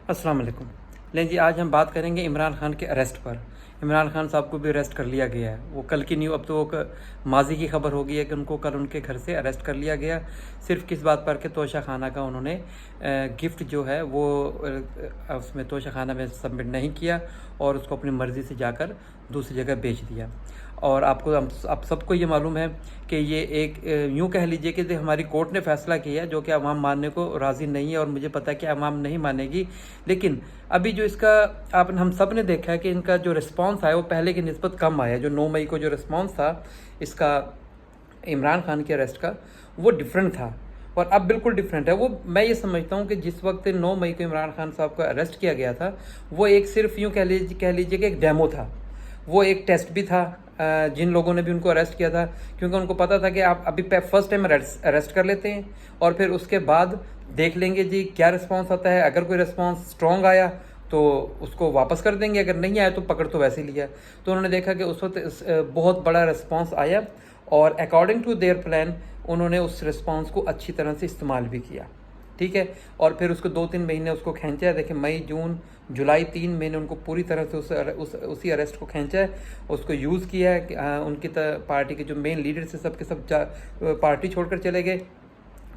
अस्सलाम वालेकुम। लें जी, आज हम बात करेंगे इमरान खान के अरेस्ट पर। इमरान खान साहब को भी अरेस्ट कर लिया गया है। वो कल की न्यू अब तो वो माजी की खबर हो गई है कि उनको कल उनके घर से अरेस्ट कर लिया गया। सिर्फ किस बात पर कि तोशा खाना का उन्होंने गिफ्ट जो है वो उसमें तोशा खाना में सबमिट नहीं किया और उसको अपनी मर्ज़ी से जाकर दूसरी जगह बेच दिया। और आपको आप सबको ये मालूम है कि ये एक यूँ कह लीजिए कि हमारी कोर्ट ने फैसला किया है जो कि अवाम मानने को राज़ी नहीं है, और मुझे पता है कि अवाम नहीं मानेगी। लेकिन अभी जो इसका हम सब ने देखा है कि इनका जो रिस्पांस आया वो पहले की निस्बत कम आया। जो 9 मई को जो रिस्पांस था इसका, इमरान खान के अरेस्ट का, वो डिफरेंट था और अब बिल्कुल डिफरेंट है। वो मैं ये समझता हूँ कि जिस वक्त 9 मई को इमरान खान साहब का अरेस्ट किया गया था वो एक सिर्फ यूँ कह लीजिए कि एक डेमो था। वो एक टेस्ट भी था जिन लोगों ने भी उनको अरेस्ट किया था, क्योंकि उनको पता था कि आप अभी फर्स्ट टाइम अरेस्ट कर लेते हैं और फिर उसके बाद देख लेंगे जी क्या रिस्पांस आता है। अगर कोई रिस्पांस स्ट्रॉन्ग आया तो उसको वापस कर देंगे, अगर नहीं आया तो पकड़ तो वैसे लिया। तो उन्होंने देखा कि उस वक्त बहुत बड़ा रिस्पांस आया और अकॉर्डिंग टू देयर प्लान उन्होंने उस रिस्पांस को अच्छी तरह से इस्तेमाल भी किया। ठीक है, और फिर उसको 2-3 महीने उसको खींचा है। देखिए, मई जून जुलाई 3 महीने उनको पूरी तरह से उसी अरेस्ट को खींचा है, उसको यूज़ किया है कि उनकी पार्टी के जो मेन लीडर्स है सबके सब पार्टी छोड़कर चले गए।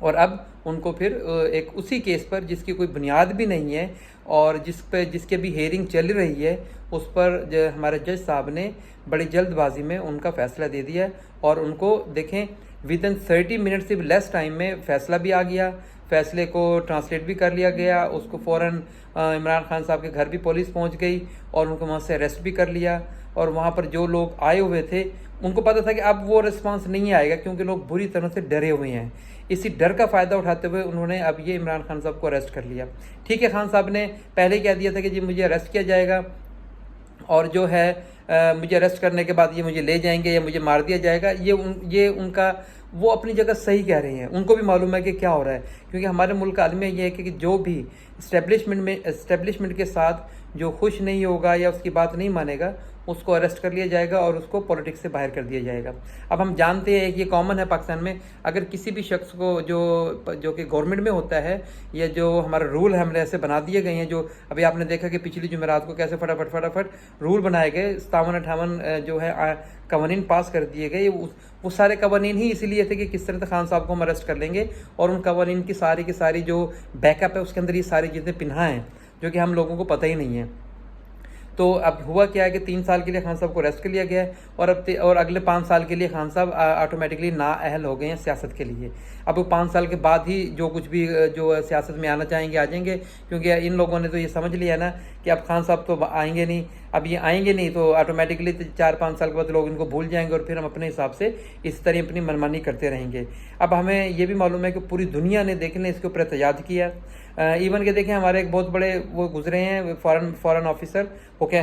और अब उनको फिर एक उसी केस पर जिसकी कोई बुनियाद भी नहीं है और जिसके भी हेयरिंग चल रही है उस पर जो हमारे जज साहब ने बड़ी जल्दबाजी में उनका फ़ैसला दे दिया है। और उनको देखें, विद इन 30 मिनट से लेस टाइम में फ़ैसला भी आ गया, फ़ैसले को ट्रांसलेट भी कर लिया गया। उसको फ़ौरन इमरान खान साहब के घर भी पुलिस पहुंच गई और उनको वहाँ से अरेस्ट भी कर लिया। और वहाँ पर जो लोग आए हुए थे उनको पता था कि अब वो रिस्पांस नहीं आएगा, क्योंकि लोग बुरी तरह से डरे हुए हैं। इसी डर का फ़ायदा उठाते हुए उन्होंने अब ये इमरान खान साहब को अरेस्ट कर लिया। ठीक है, खान साहब ने पहले कह दिया था कि जी मुझे अरेस्ट किया जाएगा और जो है मुझे अरेस्ट करने के बाद ये मुझे ले जाएंगे या मुझे मार दिया जाएगा। ये उनका वो अपनी जगह सही कह रहे हैं। उनको भी मालूम है कि क्या हो रहा है, क्योंकि हमारे मुल्क का आलम ये है कि जो भी इस्टेब्लिशमेंट के साथ जो खुश नहीं होगा या उसकी बात नहीं मानेगा उसको अरेस्ट कर लिया जाएगा और उसको पॉलिटिक्स से बाहर कर दिया जाएगा। अब हम जानते हैं कि ये कॉमन है पाकिस्तान में, अगर किसी भी शख्स को जो कि गवर्नमेंट में होता है या जो हमारा रूल है हमने ऐसे बना दिए गए हैं, जो अभी आपने देखा कि पिछली जुमेरात को कैसे फटाफट रूल बनाए गए, 57-58 जो है कवानीन पास कर दिए गए। वो सारे कवानीन ही इसीलिए थे कि किस तरह से खान साहब को हम अरेस्ट कर लेंगे, और उन कवानीन की सारी जो बैकअप है उसके अंदर ये सारी चीज़ें पिन्हा हैं जो कि हम लोगों को पता ही नहीं है। तो अब हुआ क्या है कि 3 साल के लिए खान साहब को अरेस्ट कर लिया गया है और और अगले 5 साल के लिए खान साहब ऑटोमेटिकली नाअहल हो गए हैं सियासत के लिए। अब वो 5 साल के बाद ही जो कुछ भी जो सियासत में आना चाहेंगे आ जाएंगे, क्योंकि इन लोगों ने तो ये समझ लिया ना कि अब खान साहब तो आएंगे नहीं। अब ये आएंगे नहीं तो ऑटोमेटिकली 4-5 साल के बाद लोग इनको भूल जाएंगे और फिर हम अपने हिसाब से इस तरह अपनी मनमानी करते रहेंगे। अब हमें ये भी मालूम है कि पूरी दुनिया ने देखने इसके ऊपर एहतजाज किया। इवन के देखें, हमारे एक बहुत बड़े वो गुजरे हैं फॉरेन ऑफिसर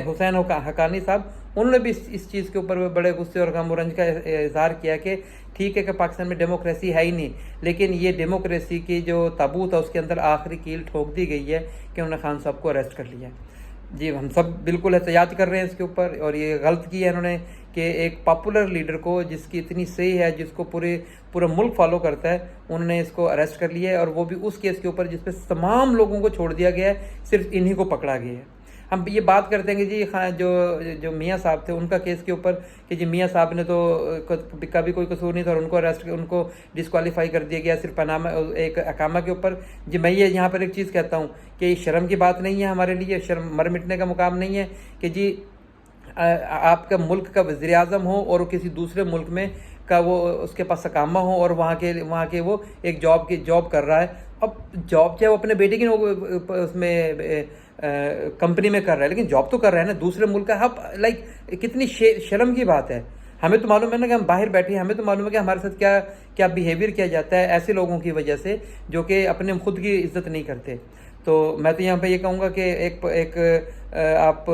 हुसैन हकानी साहब, उन्होंने भी इस चीज़ के ऊपर बड़े गुस्से और गम और रंज का इजहार किया कि ठीक है कि पाकिस्तान में डेमोक्रेसी है ही नहीं, लेकिन ये डेमोक्रेसी की जो ताबूत है उसके अंदर आखिरी कील ठोक दी गई है कि उन्होंने खान साहब को अरेस्ट कर लिया। जी, हम सब बिल्कुल एहतजाज कर रहे हैं इसके ऊपर, और ये गलत किया है इन्होंने कि एक पॉपुलर लीडर को जिसकी इतनी सही है, जिसको पूरा मुल्क फॉलो करता है, उन्होंने इसको अरेस्ट कर लिया है, और वो भी उस केस के ऊपर जिसपे तमाम लोगों को छोड़ दिया गया है, सिर्फ इन्हीं को पकड़ा गया है। हम ये बात करते हैं कि जी जो मियाँ साहब थे उनका केस के ऊपर कि जी मियाँ साहब ने तो कभी कोई कसूर नहीं था और उनको डिस्क्वालीफाई कर दिया गया सिर्फ एक अकामा के ऊपर। जी, मैं ये यहाँ पर एक चीज़ कहता हूँ कि ये शर्म की बात नहीं है हमारे लिए, शर्म मर मिटने का मुकाम नहीं है कि जी आपका मुल्क का वज़ीर आज़म हो और किसी दूसरे मुल्क में का वो उसके पास अकामा हो और वहाँ के वो एक जॉब कर रहा है। अब जॉब चाहे वो अपने बेटे की उसमें कंपनी में कर रहा है, लेकिन जॉब तो कर रहा है ना दूसरे मुल्क का। अब लाइक कितनी शर्म की बात है। हमें तो मालूम है ना कि हम बाहर बैठे हैं, हमें तो मालूम है कि हमारे साथ क्या क्या बिहेवियर किया जाता है ऐसे लोगों की वजह से जो कि अपने खुद की इज्जत नहीं करते। तो मैं तो यहाँ पे ये कहूँगा कि आप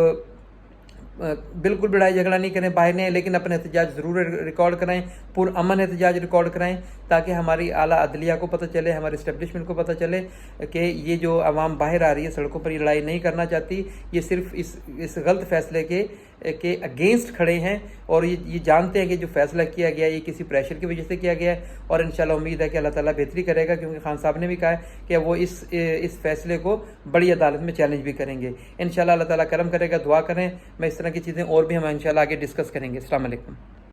बिल्कुल लड़ाई झगड़ा नहीं करें बाहर नहीं, लेकिन अपने एहतजाज ज़रूर रिकॉर्ड कराएं पुरअमन एहतजाज रिकॉर्ड कराएं, ताकि हमारी आला अदलिया को पता चले, हमारे इस्टेब्लिशमेंट को पता चले कि ये जो आवाम बाहर आ रही है, सड़कों पर ये लड़ाई नहीं करना चाहती, ये सिर्फ इस गलत फैसले के अगेंस्ट खड़े हैं, और ये जानते हैं कि जो फैसला किया गया ये किसी प्रेशर की वजह से किया गया है, और इंशाल्लाह उम्मीद है कि अल्लाह ताला बेहतरी करेगा, क्योंकि खान साहब ने भी कहा है कि वो इस फैसले को बड़ी अदालत में चैलेंज भी करेंगे। इंशाल्लाह अल्लाह ताला करम करेगा, दुआ करें। मैं इस तरह की चीज़ें और भी हम इंशाल्लाह आगे डिस्कस करेंगे। अस्सलाम वालेकुम।